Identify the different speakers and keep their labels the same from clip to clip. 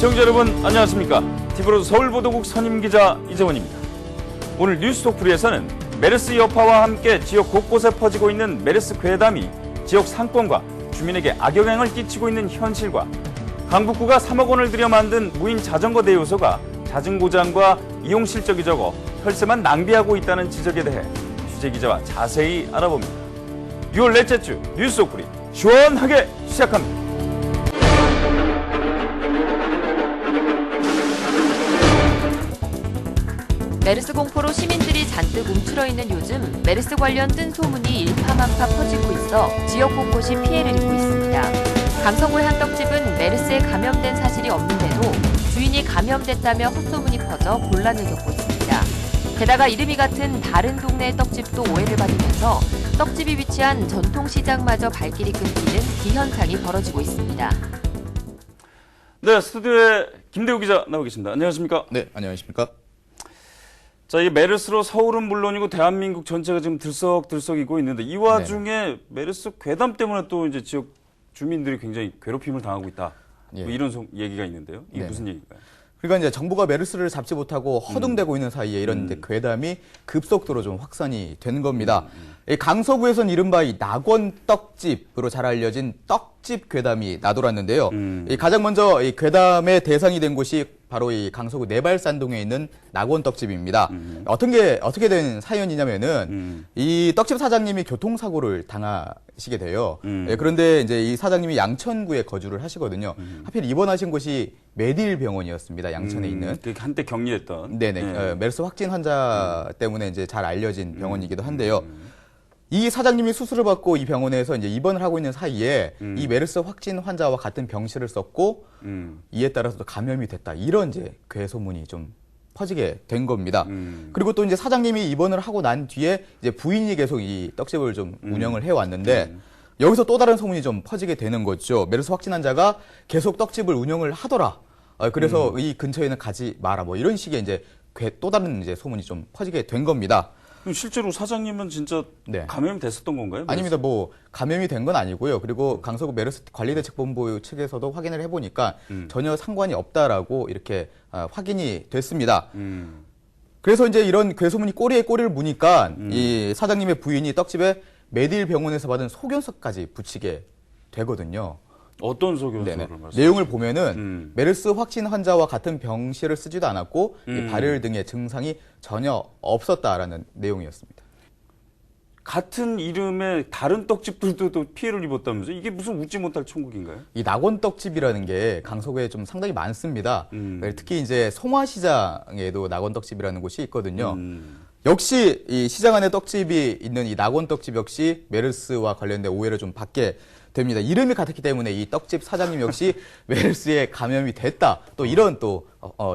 Speaker 1: 시청자 여러분 안녕하십니까. TV로드 서울보도국 선임기자 이재원입니다. 오늘 뉴스톡프리에서는 메르스 여파와 함께 지역 곳곳에 퍼지고 있는 메르스 괴담이 지역 상권과 주민에게 악영향을 끼치고 있는 현실과 강북구가 3억 원을 들여 만든 무인 자전거 대여소가 잦은 고장과 이용 실적이 적어 혈세만 낭비하고 있다는 지적에 대해 취재기자와 자세히 알아봅니다. 6월 넷째 주 뉴스톡프리 시원하게 시작합니다.
Speaker 2: 메르스 공포로 시민들이 잔뜩 움츠러있는 요즘 메르스 관련 뜬 소문이 일파만파 퍼지고 있어 지역 곳곳이 피해를 입고 있습니다. 강서구의 한 떡집은 메르스에 감염된 사실이 없는데도 주인이 감염됐다며 헛소문이 퍼져 곤란을 겪고 있습니다. 게다가 이름이 같은 다른 동네의 떡집도 오해를 받으면서 떡집이 위치한 전통시장마저 발길이 끊기는 기현상이 벌어지고 있습니다.
Speaker 1: 네, 스튜디오에 김대우 기자 나오고 계십니다. 안녕하십니까?
Speaker 3: 네, 안녕하십니까?
Speaker 1: 자, 이 메르스로 서울은 물론이고 대한민국 전체가 지금 들썩들썩이고 있는데 이 와중에 메르스 괴담 때문에 또 이제 지역 주민들이 굉장히 괴롭힘을 당하고 있다.
Speaker 3: 예.
Speaker 1: 뭐 이런 얘기가 있는데요. 이게
Speaker 3: 네네.
Speaker 1: 무슨 얘기인가요?
Speaker 3: 그러니까 이제 정부가 메르스를 잡지 못하고 허둥대고 있는 사이에 이런 이제 괴담이 급속도로 좀 확산이 된 겁니다. 이 강서구에선 이른바 이 낙원 떡집으로 잘 알려진 떡집 괴담이 나돌았는데요. 이 가장 먼저 이 괴담의 대상이 된 곳이 바로 이 강서구 내발산동에 있는 낙원 떡집입니다. 어떻게 된 사연이냐면은 이 떡집 사장님이 교통사고를 당하시게 돼요. 예, 그런데 이제 이 사장님이 양천구에 거주를 하시거든요. 하필 입원하신 곳이 메딜 병원이었습니다. 양천에 있는.
Speaker 1: 한때 격리했던.
Speaker 3: 네네. 메르스 확진 환자 때문에 이제 잘 알려진 병원이기도 한데요. 이 사장님이 수술을 받고 이 병원에서 이제 입원을 하고 있는 사이에 이 메르스 확진 환자와 같은 병실을 썼고 이에 따라서 또 감염이 됐다. 이런 이제 괴소문이 좀 퍼지게 된 겁니다. 그리고 또 이제 사장님이 입원을 하고 난 뒤에 이제 부인이 계속 이 떡집을 좀 운영을 해왔는데 여기서 또 다른 소문이 좀 퍼지게 되는 거죠. 메르스 확진 환자가 계속 떡집을 운영을 하더라. 그래서 이 근처에는 가지 마라. 뭐 이런 식의 이제 또 다른 이제 소문이 좀 퍼지게 된 겁니다.
Speaker 1: 그럼 실제로 사장님은 진짜 감염이 됐었던 건가요? 메르스?
Speaker 3: 아닙니다. 뭐 감염이 된 건 아니고요. 그리고 강서구 메르스 관리대책본부 측에서도 확인을 해보니까 전혀 상관이 없다라고 이렇게 확인이 됐습니다. 그래서 이제 이런 괴소문이 꼬리에 꼬리를 무니까 이 사장님의 부인이 떡집에 메딜 병원에서 받은 소견서까지 붙이게 되거든요.
Speaker 1: 어떤 소견서를 말씀하세요?
Speaker 3: 내용을 보면은 메르스 확진 환자와 같은 병실을 쓰지도 않았고 이 발열 등의 증상이 전혀 없었다라는 내용이었습니다.
Speaker 1: 같은 이름의 다른 떡집들도 또 피해를 입었다면서요? 이게 무슨 웃지 못할 천국인가요?
Speaker 3: 이 낙원 떡집이라는 게 강서구에 좀 상당히 많습니다. 특히 이제 송화시장에도 낙원 떡집이라는 곳이 있거든요. 역시 이 시장 안에 떡집이 있는 이 낙원 떡집 역시 메르스와 관련된 오해를 좀 받게 됩니다. 이름이 같았기 때문에 이 떡집 사장님 역시 메르스에 감염이 됐다. 또 이런 또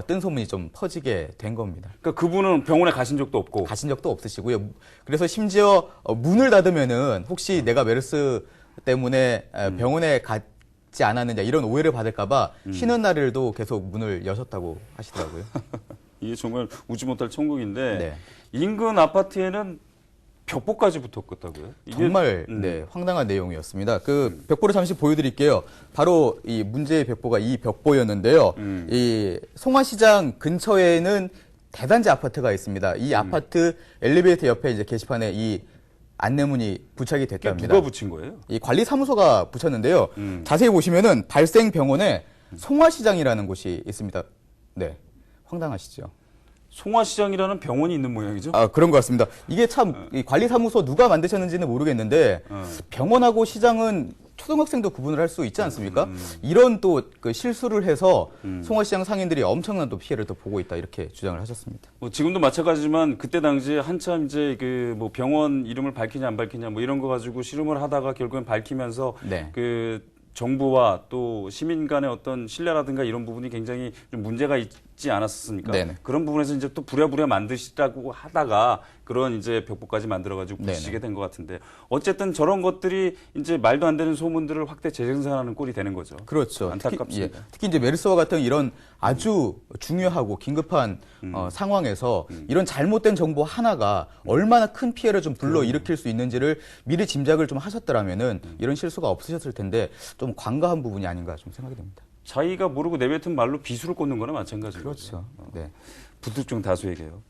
Speaker 3: 뜬 소문이 좀 퍼지게 된 겁니다.
Speaker 1: 그러니까 그분은 병원에 가신 적도 없고
Speaker 3: 가신 적도 없으시고요. 그래서 심지어 문을 닫으면은 혹시 내가 메르스 때문에 병원에 갔지 않았느냐 이런 오해를 받을까봐 쉬는 날에도 계속 문을 여셨다고 하시더라고요.
Speaker 1: 이게 정말 웃지 못할 천국인데
Speaker 3: 네.
Speaker 1: 인근 아파트에는 벽보까지 붙었다고요?
Speaker 3: 정말 황당한 내용이었습니다. 그 벽보를 잠시 보여드릴게요. 바로 이 문제의 벽보가 이 벽보였는데요. 이 송화시장 근처에는 대단지 아파트가 있습니다. 이 아파트 엘리베이터 옆에 이제 게시판에 이 안내문이 부착이 됐답니다.
Speaker 1: 누가 붙인 거예요?
Speaker 3: 이 관리사무소가 붙였는데요. 자세히 보시면은 발생 병원에 송화시장이라는 곳이 있습니다. 네, 황당하시죠?
Speaker 1: 송화시장이라는 병원이 있는 모양이죠?
Speaker 3: 아, 그런 것 같습니다. 이게 참, 이 관리사무소 누가 만드셨는지는 모르겠는데, 병원하고 시장은 초등학생도 구분을 할 수 있지 않습니까? 이런 또 그 실수를 해서 송화시장 상인들이 엄청난 또 피해를 또 보고 있다, 이렇게 주장을 하셨습니다.
Speaker 1: 뭐 지금도 마찬가지지만 그때 당시에 한참 이제 그 뭐 병원 이름을 밝히냐 안 밝히냐 뭐 이런 거 가지고 씨름을 하다가 결국엔 밝히면서 그 정부와 또 시민 간의 어떤 신뢰라든가 이런 부분이 굉장히 좀 문제가 있지 않았습니까? 네네. 그런 부분에서 이제 또 부랴부랴 만드시라고 하다가 그런 이제 벽보까지 만들어가지고 붙이시게 된 것 같은데 어쨌든 저런 것들이 이제 말도 안 되는 소문들을 확대 재생산하는 꼴이 되는 거죠.
Speaker 3: 그렇죠.
Speaker 1: 안타깝습니다.
Speaker 3: 특히 이제 메르스와 같은 이런 아주 중요하고 긴급한 상황에서 이런 잘못된 정보 하나가 얼마나 큰 피해를 좀 불러일으킬 수 있는지를 미리 짐작을 좀 하셨더라면은 이런 실수가 없으셨을 텐데 좀 관과한 부분이 아닌가 좀 생각이 됩니다.
Speaker 1: 자기가 모르고 내뱉은 말로 비수를 꽂는 거나 마찬가지죠.
Speaker 3: 그렇죠. 네.
Speaker 1: 부득중 다수에게요.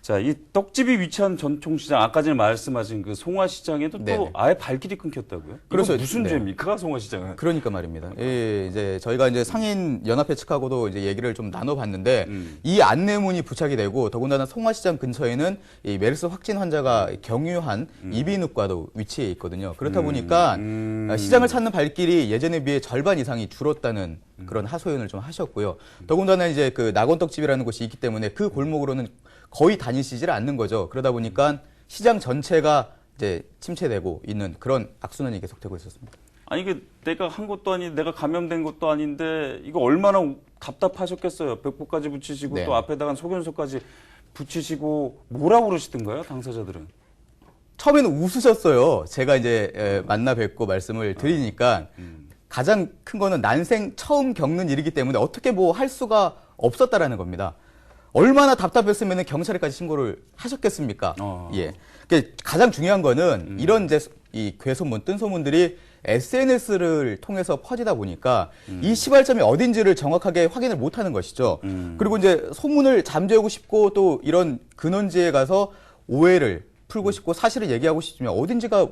Speaker 1: 자, 이 떡집이 위치한 전통시장, 아까 전에 말씀하신 그 송화시장에도
Speaker 3: 네네.
Speaker 1: 또 아예 발길이 끊겼다고요?
Speaker 3: 그렇죠.
Speaker 1: 이거 무슨
Speaker 3: 네.
Speaker 1: 죄입니까, 송화시장은?
Speaker 3: 그러니까 말입니다. 예, 이제 저희가 이제 상인 연합회 측하고도 이제 얘기를 좀 나눠봤는데 이 안내문이 부착이 되고 더군다나 송화시장 근처에는 이 메르스 확진 환자가 경유한 이비인후과도 위치해 있거든요. 그렇다 보니까 시장을 찾는 발길이 예전에 비해 절반 이상이 줄었다는 그런 하소연을 좀 하셨고요. 더군다나 이제 그 낙원떡집이라는 곳이 있기 때문에 그 골목으로는 거의 다니시질 않는 거죠. 그러다 보니까 시장 전체가 이제 침체되고 있는 그런 악순환이 계속되고 있었습니다.
Speaker 1: 아니, 이게 내가 한 것도 아닌데, 내가 감염된 것도 아닌데, 이거 얼마나 답답하셨겠어요. 벽보까지 붙이시고,
Speaker 3: 네.
Speaker 1: 또 앞에다가 소견서까지 붙이시고, 뭐라고 그러시던가요, 당사자들은?
Speaker 3: 처음에는 웃으셨어요. 제가 이제 만나 뵙고 말씀을 드리니까 가장 큰 거는 난생 처음 겪는 일이기 때문에 어떻게 뭐 할 수가 없었다라는 겁니다. 얼마나 답답했으면 경찰에까지 신고를 하셨겠습니까? 예. 그러니까 가장 중요한 거는 이런 이제 이 괴소문, 뜬소문들이 SNS를 통해서 퍼지다 보니까 이 시발점이 어딘지를 정확하게 확인을 못 하는 것이죠. 그리고 이제 소문을 잠재우고 싶고 또 이런 근원지에 가서 오해를 풀고 싶고 사실을 얘기하고 싶지만 어딘지가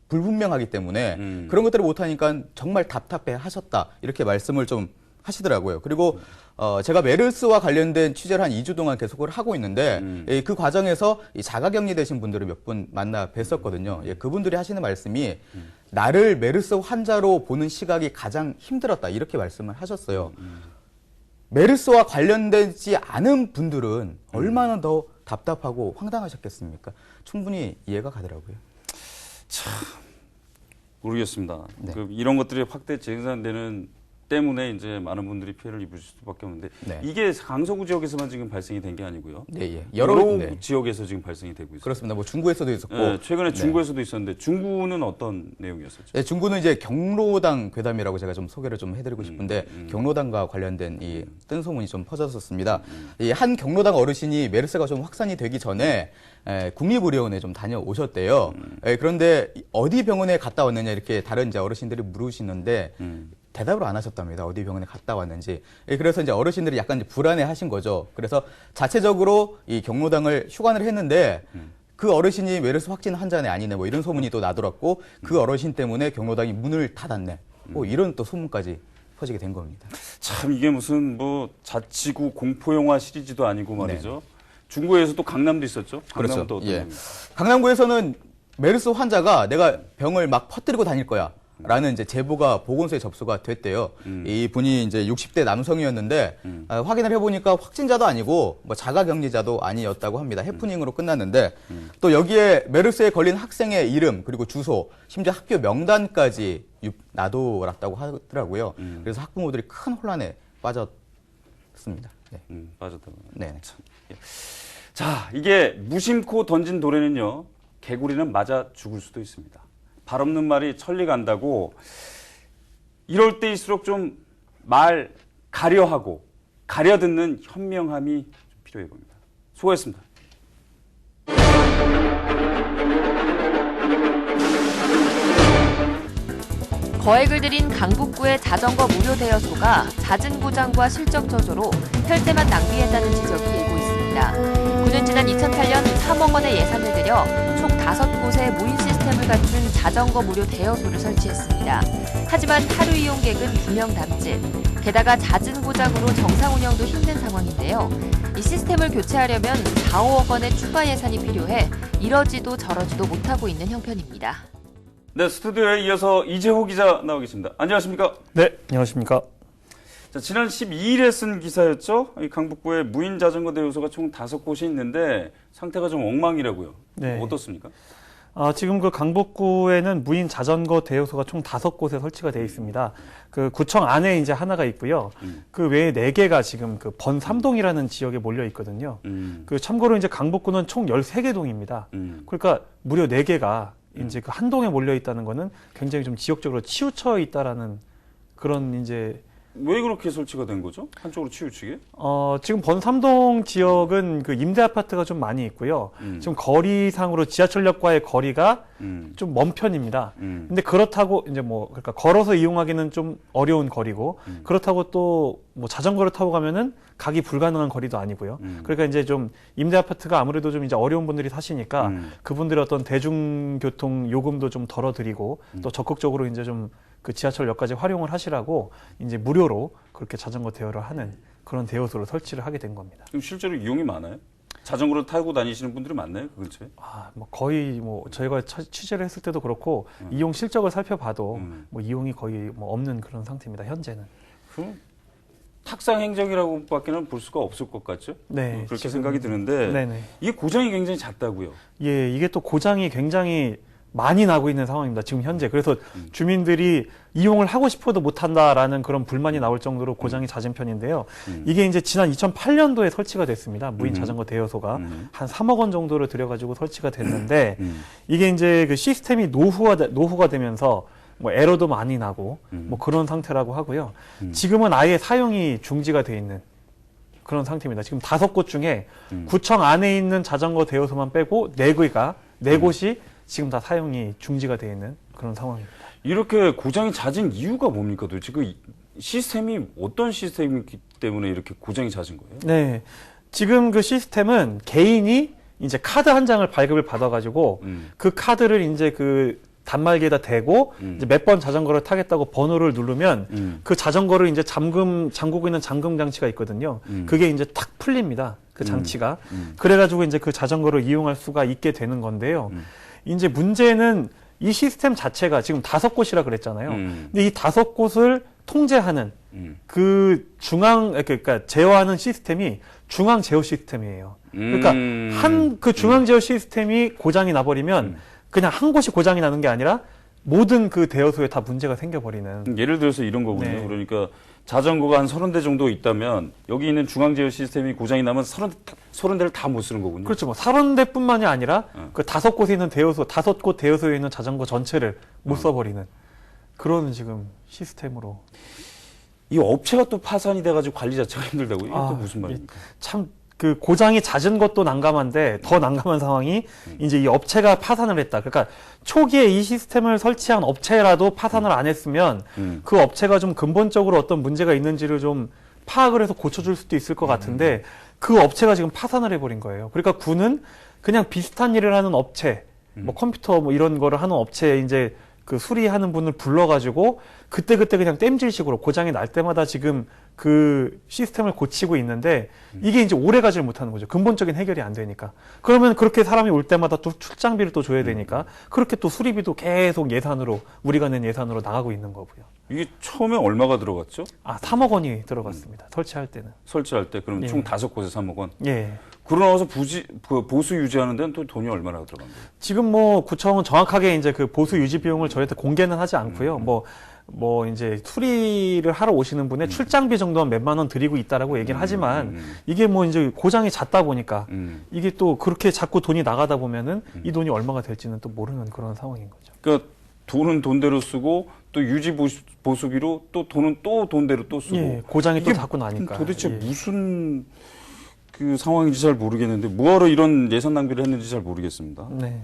Speaker 3: 불분명하기 때문에 그런 것들을 못하니까 정말 답답해 하셨다. 이렇게 말씀을 좀 하시더라고요. 그리고 제가 메르스와 관련된 취재를 한 2주 동안 계속을 하고 있는데 그 과정에서 이 자가격리 되신 분들을 몇 분 만나 뵀었거든요. 예, 그분들이 하시는 말씀이 나를 메르스 환자로 보는 시각이 가장 힘들었다. 이렇게 말씀을 하셨어요. 메르스와 관련되지 않은 분들은 얼마나 더 답답하고 황당하셨겠습니까? 충분히 이해가 가더라고요.
Speaker 1: 모르겠습니다.
Speaker 3: 네.
Speaker 1: 이런 것들이 확대 재생산되는 때문에 이제 많은 분들이 피해를 입으실 수밖에 없는데
Speaker 3: 네.
Speaker 1: 이게 강서구 지역에서만 지금 발생이 된 게 아니고요.
Speaker 3: 네, 예.
Speaker 1: 여러
Speaker 3: 네.
Speaker 1: 지역에서 지금 발생이 되고 있어요.
Speaker 3: 그렇습니다. 뭐 중구에서도 있었고.
Speaker 1: 네, 최근에
Speaker 3: 네.
Speaker 1: 중구에서도 있었는데 중구는 어떤 내용이었었죠?
Speaker 3: 네, 중구는 이제 경로당 괴담이라고 제가 좀 소개를 좀 해드리고 싶은데 경로당과 관련된 이 뜬소문이 좀 퍼졌었습니다. 이 한 경로당 어르신이 메르스가 좀 확산이 되기 전에 국립의료원에 좀 다녀오셨대요. 그런데 어디 병원에 갔다 왔느냐 이렇게 다른 이제 어르신들이 물으시는데 대답을 안 하셨답니다. 어디 병원에 갔다 왔는지. 그래서 이제 어르신들이 약간 이제 불안해 하신 거죠. 그래서 자체적으로 이 경로당을 휴관을 했는데 그 어르신이 메르스 확진 환자네 아니네 뭐 이런 소문이 또 나돌았고 그 어르신 때문에 경로당이 문을 닫았네. 뭐 이런 또 소문까지 퍼지게 된 겁니다.
Speaker 1: 참 이게 무슨 뭐 자치구 공포영화 시리즈도 아니고 말이죠. 중구에서 또 강남도 있었죠. 강남도
Speaker 3: 그렇죠.
Speaker 1: 어떤
Speaker 3: 예.
Speaker 1: 내용이에요?
Speaker 3: 강남구에서는 메르스 환자가 내가 병을 막 퍼뜨리고 다닐 거야. 라는 이제 제보가 보건소에 접수가 됐대요. 이 분이 이제 60대 남성이었는데 확인을 해보니까 확진자도 아니고 뭐 자가격리자도 아니었다고 합니다. 해프닝으로 끝났는데 또 여기에 메르스에 걸린 학생의 이름 그리고 주소 심지어 학교 명단까지 놔둬놨다고 하더라고요. 그래서 학부모들이 큰 혼란에 빠졌습니다. 네.
Speaker 1: 빠졌다고.
Speaker 3: 네.
Speaker 1: 자, 이게 무심코 던진 돌에는요, 개구리는 맞아 죽을 수도 있습니다. 발 없는 말이 천리 간다고 이럴 때일수록 좀 말 가려하고 가려듣는 현명함이 좀 필요해 봅니다. 수고했습니다.
Speaker 2: 거액을 들인 강북구의 자전거 무료 대여소가 잦은 고장과 실적 저조로 혈세만 낭비했다는 지적이 일고 있습니다. 구는 지난 2008년 3억 원의 예산을 들여 총 5곳에 무인 시스템을 갖춘 자전거 무료 대여소를 설치했습니다. 하지만 하루 이용객은 2명 남짓. 게다가 잦은 고장으로 정상 운영도 힘든 상황인데요. 이 시스템을 교체하려면 4, 5억 원의 추가 예산이 필요해 이러지도 저러지도 못하고 있는 형편입니다.
Speaker 1: 네, 스튜디오에 이어서 이재호 기자 나와 계십니다. 안녕하십니까?
Speaker 4: 네, 안녕하십니까?
Speaker 1: 자, 지난 12일에 쓴 기사였죠. 이 강북구에 무인 자전거 대여소가 총 5곳이 있는데 상태가 좀 엉망이라고요.
Speaker 4: 네.
Speaker 1: 어떻습니까?
Speaker 4: 지금 그 강북구에는 무인 자전거 대여소가 총 5곳에 설치가 되어 있습니다. 그 구청 안에 이제 하나가 있고요. 그 외에 4개가 지금 그 번삼동이라는 지역에 몰려 있거든요. 그 참고로 이제 강북구는 총 13개 동입니다. 그러니까 무려 4개가 이제 그 한 동에 몰려 있다는 거는 굉장히 좀 지역적으로 치우쳐 있다라는 그런 이제
Speaker 1: 왜 그렇게 설치가 된 거죠? 한쪽으로 치우치게?
Speaker 4: 지금 번삼동 지역은 그 임대 아파트가 좀 많이 있고요. 지금 거리상으로 지하철역과의 거리가 좀 먼 편입니다. 근데 그렇다고 이제 뭐 그러니까 걸어서 이용하기는 좀 어려운 거리고 그렇다고 또 뭐 자전거를 타고 가면은 가기 불가능한 거리도 아니고요. 그러니까 이제 좀 임대 아파트가 아무래도 좀 이제 어려운 분들이 사시니까 그분들의 어떤 대중교통 요금도 좀 덜어드리고 또 적극적으로 이제 좀 그 지하철역까지 활용을 하시라고 이제 무료로 그렇게 자전거 대여를 하는 그런 대여소를 설치를 하게 된 겁니다.
Speaker 1: 그럼 실제로 이용이 많아요? 자전거를 타고 다니시는 분들이 많나요? 그 근처에?
Speaker 4: 뭐 거의 뭐 저희가 취재를 했을 때도 그렇고 이용 실적을 살펴봐도 뭐 이용이 거의 뭐 없는 그런 상태입니다. 현재는.
Speaker 1: 그럼 탁상 행정이라고 밖에는 볼 수가 없을 것 같죠?
Speaker 4: 네.
Speaker 1: 그렇게 생각이 드는데
Speaker 4: 네네.
Speaker 1: 이게 고장이 굉장히 잦다고요.
Speaker 4: 예, 이게 또 고장이 굉장히 많이 나고 있는 상황입니다. 지금 현재. 그래서 주민들이 이용을 하고 싶어도 못한다라는 그런 불만이 나올 정도로 고장이 잦은 편인데요. 이게 이제 지난 2008년도에 설치가 됐습니다. 무인 자전거 대여소가 한 3억 원 정도를 들여가지고 설치가 됐는데 이게 이제 그 시스템이 노후가 되면서 뭐 에러도 많이 나고 뭐 그런 상태라고 하고요. 지금은 아예 사용이 중지가 돼 있는 그런 상태입니다. 지금 5곳 중에 구청 안에 있는 자전거 대여소만 빼고 4곳이 지금 다 사용이 중지가 돼 있는 그런 상황입니다.
Speaker 1: 이렇게 고장이 잦은 이유가 뭡니까 도대체? 그 시스템이 어떤 시스템이기 때문에 이렇게 고장이 잦은 거예요?
Speaker 4: 네. 지금 그 시스템은 개인이 이제 카드 한 장을 발급을 받아가지고 그 카드를 이제 그 단말기에다 대고 이제 몇 번 자전거를 타겠다고 번호를 누르면 그 자전거를 이제 잠그고 있는 잠금 장치가 있거든요. 그게 이제 탁 풀립니다. 그 장치가. 그래가지고 이제 그 자전거를 이용할 수가 있게 되는 건데요. 이제 문제는 이 시스템 자체가 지금 5곳이라 그랬잖아요. 근데 이 5곳을 통제하는 그 그러니까 제어하는 시스템이 중앙 제어 시스템이에요. 그러니까 그 중앙 제어 시스템이 고장이 나버리면 그냥 한 곳이 고장이 나는 게 아니라 모든 그 대여소에 다 문제가 생겨버리는.
Speaker 1: 예를 들어서 이런 거군요.
Speaker 4: 네.
Speaker 1: 그러니까 자전거가 한 30대 정도 있다면 여기 있는 중앙 제어 시스템이 고장이 나면 30대를 다 못 쓰는 거군요.
Speaker 4: 그렇죠. 뭐 30대뿐만이 아니라 그 5곳에 있는 대여소, 5곳 대여소에 있는 자전거 전체를 못 써버리는 그런 지금 시스템으로.
Speaker 1: 이 업체가 또 파산이 돼가지고 관리 자체가 힘들다고. 이게 또 무슨 말입니까?
Speaker 4: 참 그 고장이 잦은 것도 난감한데 더 난감한 상황이 이제 이 업체가 파산을 했다. 그러니까 초기에 이 시스템을 설치한 업체라도 파산을 안 했으면 그 업체가 좀 근본적으로 어떤 문제가 있는지를 좀 파악을 해서 고쳐줄 수도 있을 것 같은데 그 업체가 지금 파산을 해버린 거예요. 그러니까 군은 그냥 비슷한 일을 하는 업체, 뭐 컴퓨터 뭐 이런 거를 하는 업체에 이제 그 수리하는 분을 불러가지고 그때 그냥 땜질식으로 고장이 날 때마다 지금 그 시스템을 고치고 있는데 이게 이제 오래 가지를 못하는 거죠. 근본적인 해결이 안 되니까. 그러면 그렇게 사람이 올 때마다 또 출장비를 또 줘야 되니까 그렇게 또 수리비도 계속 예산으로 우리가 낸 예산으로 나가고 있는 거고요.
Speaker 1: 이게 처음에 얼마가 들어갔죠?
Speaker 4: 3억 원이 들어갔습니다. 설치할 때는.
Speaker 1: 설치할 때 그럼
Speaker 4: 예.
Speaker 1: 총 5곳에 3억 원.
Speaker 4: 예.
Speaker 1: 그러고 나서 보수 유지하는 데는 또 돈이 얼마나 들어간 거예요?
Speaker 4: 지금 뭐 구청은 정확하게 이제 그 보수 유지 비용을 저희한테 공개는 하지 않고요. 뭐 이제 수리를 하러 오시는 분의 출장비 정도는 몇만 원 드리고 있다라고 얘기를 하지만 이게 뭐 이제 고장이 잦다 보니까 이게 또 그렇게 자꾸 돈이 나가다 보면은 이 돈이 얼마가 될지는 또 모르는 그런 상황인 거죠.
Speaker 1: 그러니까 돈은 돈대로 쓰고 또 유지 보수비로 또 돈은 또 돈대로 또 쓰고.
Speaker 4: 예, 고장이 또
Speaker 1: 이게
Speaker 4: 자꾸 나니까.
Speaker 1: 도대체
Speaker 4: 예.
Speaker 1: 무슨 그 상황인지 잘 모르겠는데 뭐하러 이런 예산 낭비를 했는지 잘 모르겠습니다.
Speaker 4: 네.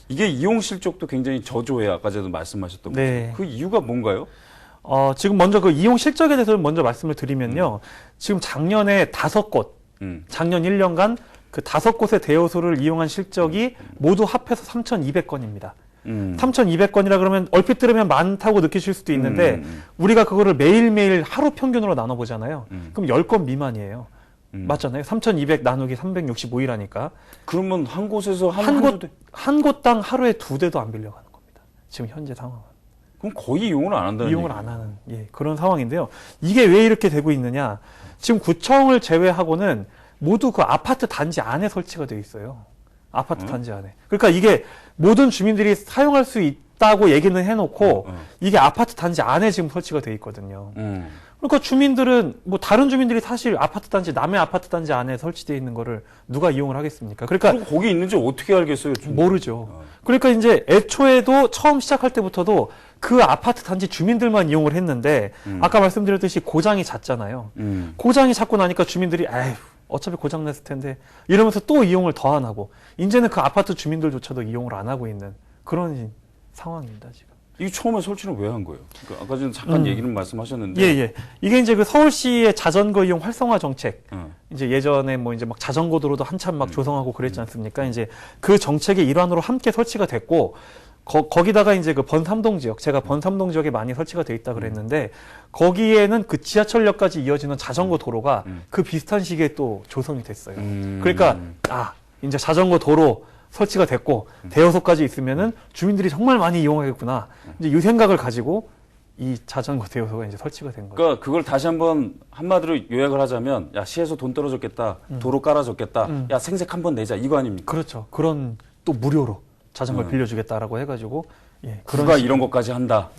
Speaker 1: 이게 이용 실적도 굉장히 저조해요. 아까 전에 말씀하셨던
Speaker 4: 네.
Speaker 1: 것처럼. 그 이유가 뭔가요?
Speaker 4: 지금 먼저 그 이용 실적에 대해서 먼저 말씀을 드리면요. 지금 작년에 5곳, 작년 1년간 그 5곳의 대여소를 이용한 실적이 모두 합해서 3,200건입니다. 3,200건이라 그러면 얼핏 들으면 많다고 느끼실 수도 있는데 우리가 그거를 매일매일 하루 평균으로 나눠보잖아요. 그럼 10건 미만이에요. 맞잖아요. 3,200 나누기 365일 하니까.
Speaker 1: 그러면 한 곳에서
Speaker 4: 한 곳당 하루에 2대도 안 빌려가는 겁니다. 지금 현재 상황은.
Speaker 1: 그럼 거의 이용을 안 한다는
Speaker 4: 이용을
Speaker 1: 얘기예요.
Speaker 4: 안 하는 그런 상황인데요. 이게 왜 이렇게 되고 있느냐. 지금 구청을 제외하고는 모두 그 아파트 단지 안에 설치가 되어 있어요. 아파트 단지 안에. 그러니까 이게 모든 주민들이 사용할 수 있다고 얘기는 해놓고 이게 아파트 단지 안에 지금 설치가 되어 있거든요. 그러니까 주민들은 뭐 다른 주민들이 사실 아파트 단지 남의 아파트 단지 안에 설치되어 있는 거를 누가 이용을 하겠습니까? 그러니까
Speaker 1: 그리고 거기 있는지 어떻게 알겠어요?
Speaker 4: 모르죠. 그러니까 이제 애초에도 처음 시작할 때부터도 그 아파트 단지 주민들만 이용을 했는데 아까 말씀드렸듯이 고장이 잦잖아요. 고장이 잦고 나니까 주민들이 에휴 어차피 고장 났을 텐데 이러면서 또 이용을 더 안 하고 이제는 그 아파트 주민들조차도 이용을 안 하고 있는 그런 상황입니다 지금.
Speaker 1: 이게 처음에 설치는 왜 한 거예요? 그러니까 아까 전에 잠깐 얘기는 말씀하셨는데.
Speaker 4: 예. 이게 이제 그 서울시의 자전거 이용 활성화 정책. 이제 예전에 뭐 이제 막 자전거 도로도 한참 막 조성하고 그랬지 않습니까? 이제 그 정책의 일환으로 함께 설치가 됐고, 거기다가 이제 그 번삼동 지역, 제가 번삼동 지역에 많이 설치가 돼 있다 그랬는데, 거기에는 그 지하철역까지 이어지는 자전거 도로가 그 비슷한 시기에 또 조성이 됐어요. 그러니까, 이제 자전거 도로, 설치가 됐고 대여소까지 있으면은 주민들이 정말 많이 이용하겠구나. 이제 이 생각을 가지고 이 자전거 대여소가 이제 설치가 된 거예요.
Speaker 1: 그러니까 그걸 다시 한번 한마디로 요약을 하자면 야 시에서 돈 떨어졌겠다. 도로 깔아줬겠다. 야 생색 한번 내자. 이거 아닙니까?
Speaker 4: 그렇죠. 그런 또 무료로 자전거를 빌려주겠다라고 해가지고
Speaker 1: 누가 이런 것까지 한다.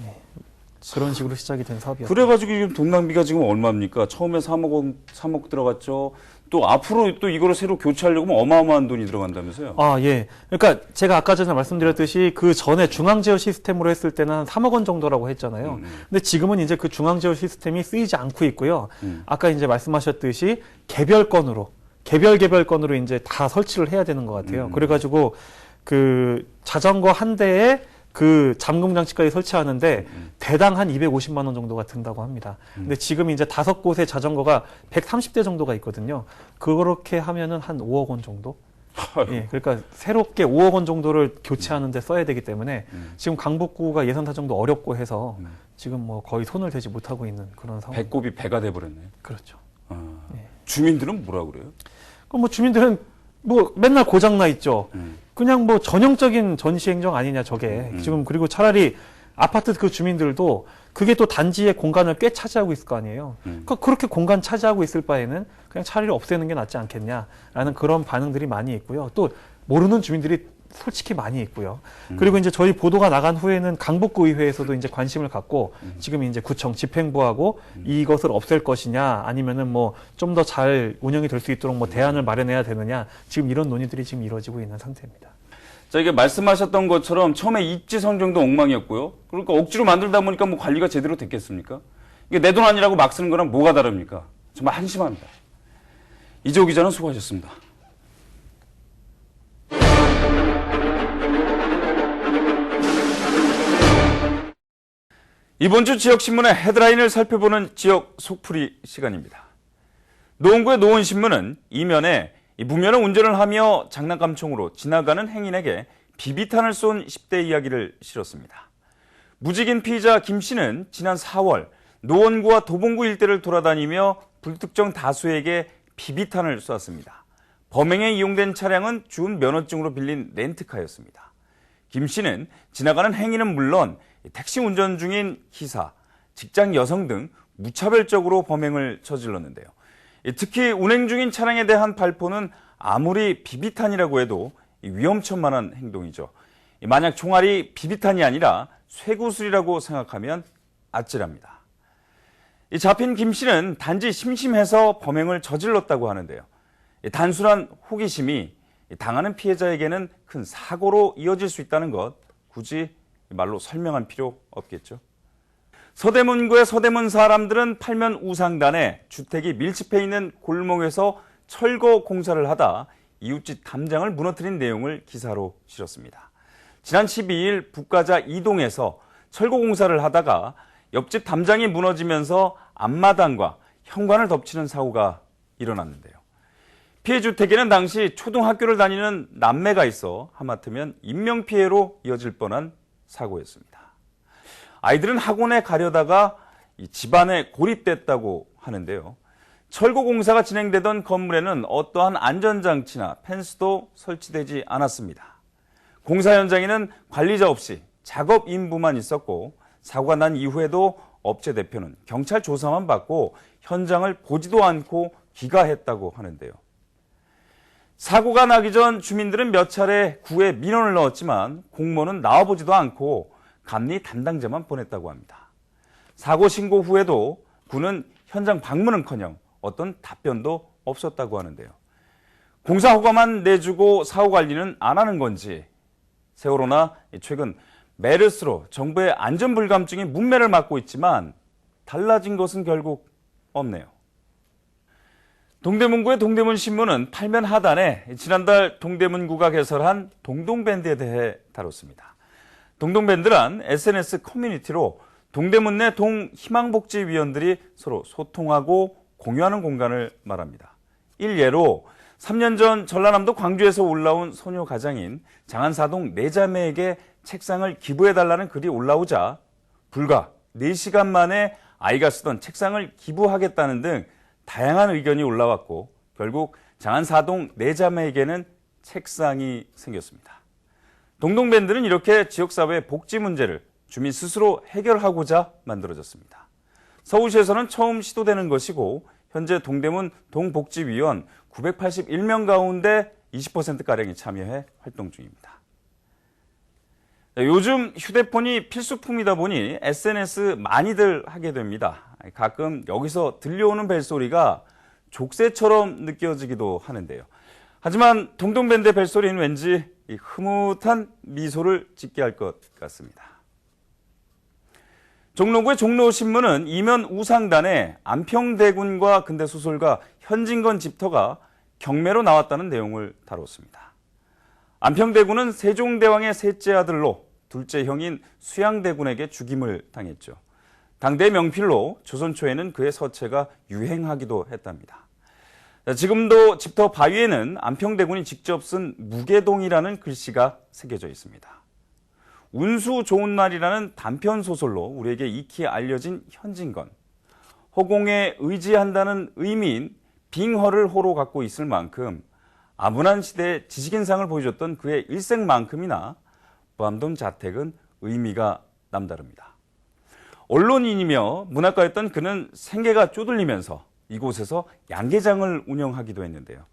Speaker 4: 그런 식으로 시작이 된 사업이었어요.
Speaker 1: 그래가지고 지금 돈 낭비가 지금 얼마입니까? 처음에 3억 들어갔죠. 또 앞으로 또 이거를 새로 교체하려고 하면 어마어마한 돈이 들어간다면서요?
Speaker 4: 예. 그러니까 제가 아까 전에 말씀드렸듯이 그 전에 중앙제어 시스템으로 했을 때는 한 3억 원 정도라고 했잖아요. 근데 지금은 이제 그 중앙제어 시스템이 쓰이지 않고 있고요. 아까 이제 말씀하셨듯이 개별 건으로 이제 다 설치를 해야 되는 것 같아요. 그래가지고 그 자전거 한 대에 그 잠금 장치까지 설치하는데 대당 한 250만 원 정도가 든다고 합니다. 근데 지금 이제 5곳의 자전거가 130대 정도가 있거든요. 그렇게 하면은 한 5억 원 정도? 예, 그러니까 새롭게 5억 원 정도를 교체하는데 써야 되기 때문에 지금 강북구가 예산 사정도 어렵고 해서 지금 뭐 거의 손을 대지 못하고 있는 그런 상황.
Speaker 1: 배꼽이 배가 돼버렸네.
Speaker 4: 그렇죠.
Speaker 1: 주민들은 뭐라 그래요?
Speaker 4: 그럼 뭐 주민들은 뭐 맨날 고장나 있죠. 그냥 뭐 전형적인 전시행정 아니냐 저게. 지금 그리고 차라리 아파트 그 주민들도 그게 또 단지의 공간을 꽤 차지하고 있을 거 아니에요. 그러니까 그렇게 공간 차지하고 있을 바에는 그냥 차라리 없애는 게 낫지 않겠냐라는 그런 반응들이 많이 있고요. 또 모르는 주민들이 솔직히 많이 있고요. 그리고 이제 저희 보도가 나간 후에는 강북구 의회에서도 이제 관심을 갖고 지금 이제 구청 집행부하고 이것을 없앨 것이냐 아니면은 뭐 좀 더 잘 운영이 될 수 있도록 뭐 대안을 마련해야 되느냐 지금 이런 논의들이 지금 이루어지고 있는 상태입니다.
Speaker 1: 자, 이게 말씀하셨던 것처럼 처음에 입지 선정도 엉망이었고요. 그러니까 억지로 만들다 보니까 뭐 관리가 제대로 됐겠습니까? 이게 내 돈 아니라고 막 쓰는 거랑 뭐가 다릅니까? 정말 한심합니다. 이재호 기자는 수고하셨습니다. 이번 주 지역신문의 헤드라인을 살펴보는 지역 속풀이 시간입니다. 노원구의 노원신문은 이면에 무면허 운전을 하며 장난감총으로 지나가는 행인에게 비비탄을 쏜 10대 이야기를 실었습니다. 무직인 피의자 김 씨는 지난 4월 노원구와 도봉구 일대를 돌아다니며 불특정 다수에게 비비탄을 쐈습니다. 범행에 이용된 차량은 준 면허증으로 빌린 렌트카였습니다. 김 씨는 지나가는 행인은 물론 택시 운전 중인 기사, 직장 여성 등 무차별적으로 범행을 저질렀는데요. 특히 운행 중인 차량에 대한 발포는 아무리 비비탄이라고 해도 위험천만한 행동이죠. 만약 총알이 비비탄이 아니라 쇠구슬이라고 생각하면 아찔합니다. 잡힌 김 씨는 단지 심심해서 범행을 저질렀다고 하는데요. 단순한 호기심이 당하는 피해자에게는 큰 사고로 이어질 수 있다는 것 굳이 말로 설명할 필요 없겠죠. 서대문구의 서대문 사람들은 팔면 우상단에 주택이 밀집해 있는 골목에서 철거 공사를 하다 이웃집 담장을 무너뜨린 내용을 기사로 실었습니다. 지난 12일 북가자 이동에서 철거 공사를 하다가 옆집 담장이 무너지면서 앞마당과 현관을 덮치는 사고가 일어났는데요. 피해 주택에는 당시 초등학교를 다니는 남매가 있어 하마터면 인명피해로 이어질 뻔한 사고였습니다. 아이들은 학원에 가려다가 집안에 고립됐다고 하는데요. 철거 공사가 진행되던 건물에는 어떠한 안전장치나 펜스도 설치되지 않았습니다. 공사 현장에는 관리자 없이 작업 인부만 있었고 사고가 난 이후에도 업체 대표는 경찰 조사만 받고 현장을 보지도 않고 귀가했다고 하는데요. 사고가 나기 전 주민들은 몇 차례 구에 민원을 넣었지만 공무원은 나와보지도 않고 감리 담당자만 보냈다고 합니다. 사고 신고 후에도 구는 현장 방문은커녕 어떤 답변도 없었다고 하는데요. 공사 허가만 내주고 사후 관리는 안 하는 건지, 세월호나 최근 메르스로 정부의 안전불감증이 문매를 맞고 있지만 달라진 것은 결국 없네요. 동대문구의 동대문신문은 8면 하단에 지난달 동대문구가 개설한 동동밴드에 대해 다뤘습니다. 동동밴드란 SNS 커뮤니티로 동대문 내 동희망복지위원들이 서로 소통하고 공유하는 공간을 말합니다. 일예로 3년 전 전라남도 광주에서 올라온 소녀 가장인 장안사동 네자매에게 책상을 기부해달라는 글이 올라오자 불과 4시간 만에 아이가 쓰던 책상을 기부하겠다는 등 다양한 의견이 올라왔고 결국 장안사동 네자매에게는 책상이 생겼습니다. 동동밴드는 이렇게 지역사회의 복지 문제를 주민 스스로 해결하고자 만들어졌습니다. 서울시에서는 처음 시도되는 것이고 현재 동대문 동복지위원 981명 가운데 20%가량이 참여해 활동 중입니다. 요즘 휴대폰이 필수품이다 보니 SNS 많이들 하게 됩니다. 가끔 여기서 들려오는 벨소리가 족쇄처럼 느껴지기도 하는데요. 하지만 동동밴드의 벨소리는 왠지 흐뭇한 미소를 짓게 할 것 같습니다. 종로구의 종로신문은 이면 우상단에 안평대군과 근대소설가 현진건 집터가 경매로 나왔다는 내용을 다뤘습니다. 안평대군은 세종대왕의 셋째 아들로 둘째 형인 수양대군에게 죽임을 당했죠. 당대 명필로 조선 초에는 그의 서체가 유행하기도 했답니다. 지금도 집터 바위에는 안평대군이 직접 쓴 무계동이라는 글씨가 새겨져 있습니다. 운수 좋은 날이라는 단편 소설로 우리에게 익히 알려진 현진건. 허공에 의지한다는 의미인 빙허를 호로 갖고 있을 만큼 아문한 시대의 지식인상을 보여줬던 그의 일생만큼이나 무암동 자택은 의미가 남다릅니다. 언론인이며 문학가였던 그는 생계가 쪼들리면서 이곳에서 양계장을 운영하기도 했는데요.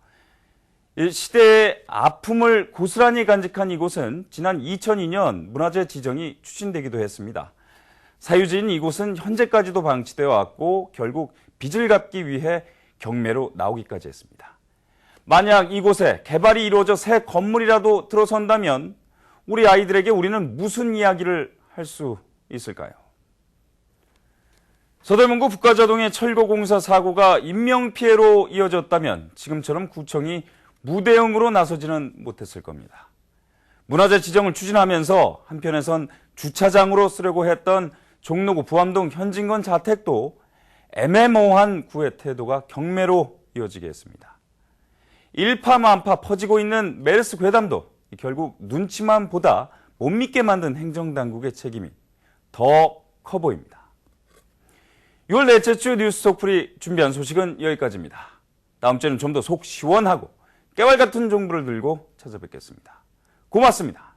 Speaker 1: 시대의 아픔을 고스란히 간직한 이곳은 지난 2002년 문화재 지정이 추진되기도 했습니다. 사유지인 이곳은 현재까지도 방치되어 왔고 결국 빚을 갚기 위해 경매로 나오기까지 했습니다. 만약 이곳에 개발이 이루어져 새 건물이라도 들어선다면 우리 아이들에게 우리는 무슨 이야기를 할 수 있을까요? 서대문구 북가자동의 철거공사 사고가 인명피해로 이어졌다면 지금처럼 구청이 무대응으로 나서지는 못했을 겁니다. 문화재 지정을 추진하면서 한편에선 주차장으로 쓰려고 했던 종로구 부암동 현진건 자택도 애매모호한 구의 태도가 경매로 이어지게 했습니다. 일파만파 퍼지고 있는 메르스 괴담도 결국 눈치만 보다 못 믿게 만든 행정당국의 책임이 더 커 보입니다. 6월 넷째 주 뉴스 속풀이 준비한 소식은 여기까지입니다. 다음 주에는 좀 더 속 시원하고 깨알 같은 정보를 들고 찾아뵙겠습니다. 고맙습니다.